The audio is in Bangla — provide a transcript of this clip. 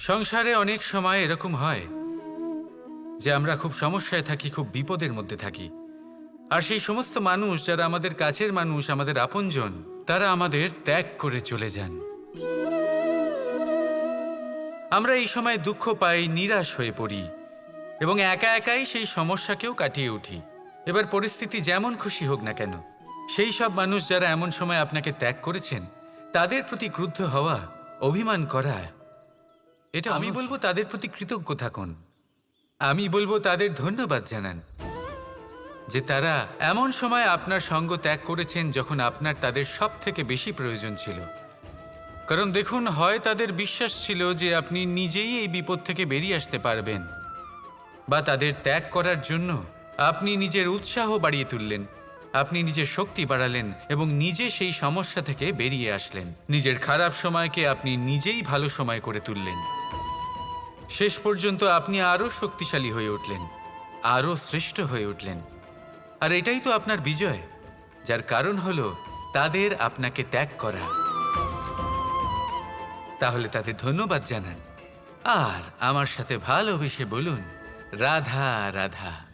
সংসারে অনেক সময় এরকম হয় যে আমরা খুব সমস্যায় থাকি, খুব বিপদের মধ্যে থাকি। আর সেই সমস্ত মানুষ যারা আমাদের কাছের মানুষ, আমাদের আপনজন, তারা আমাদের ত্যাগ করে চলে যান। আমরা এই সময় দুঃখ পাই, নিরাশ হয়ে পড়ি এবং একা একাই সেই সমস্যাকেও কাটিয়ে উঠি। এবার পরিস্থিতি যেমন খুশি হোক না কেন, সেই সব মানুষ যারা এমন সময় আপনাকে ত্যাগ করেছেন, তাদের প্রতি ক্রুদ্ধ হওয়া, অভিমান করা, এটা আমি বলবো তাদের প্রতি কৃতজ্ঞ থাকুন। আমি বলবো তাদের ধন্যবাদ জানান যে তারা এমন সময় আপনার সঙ্গ ত্যাগ করেছেন যখন আপনার তাদের সব থেকে বেশি প্রয়োজন ছিল। কারণ দেখুন, হয় তাদের বিশ্বাস ছিল যে আপনি নিজেই এই বিপদ থেকে বেরিয়ে আসতে পারবেন, বা তাদের ত্যাগ করার জন্য আপনি নিজের উৎসাহ বাড়িয়ে তুললেন, আপনি নিজের শক্তি বাড়ালেন এবং নিজে সেই সমস্যা থেকে বেরিয়ে আসলেন। নিজের খারাপ সময়কে আপনি নিজেই ভালো সময় করে তুললেন। শেষ পর্যন্ত আপনি আরও শক্তিশালী হয়ে উঠলেন, আরও শ্রেষ্ঠ হয়ে উঠলেন। আর এটাই তো আপনার বিজয়, যার কারণ হলো তাদের আপনাকে ত্যাগ করা। তাহলে তাদের ধন্যবাদ জানান আর আমার সাথে ভালোবেসে বলুন, রাধা রাধা।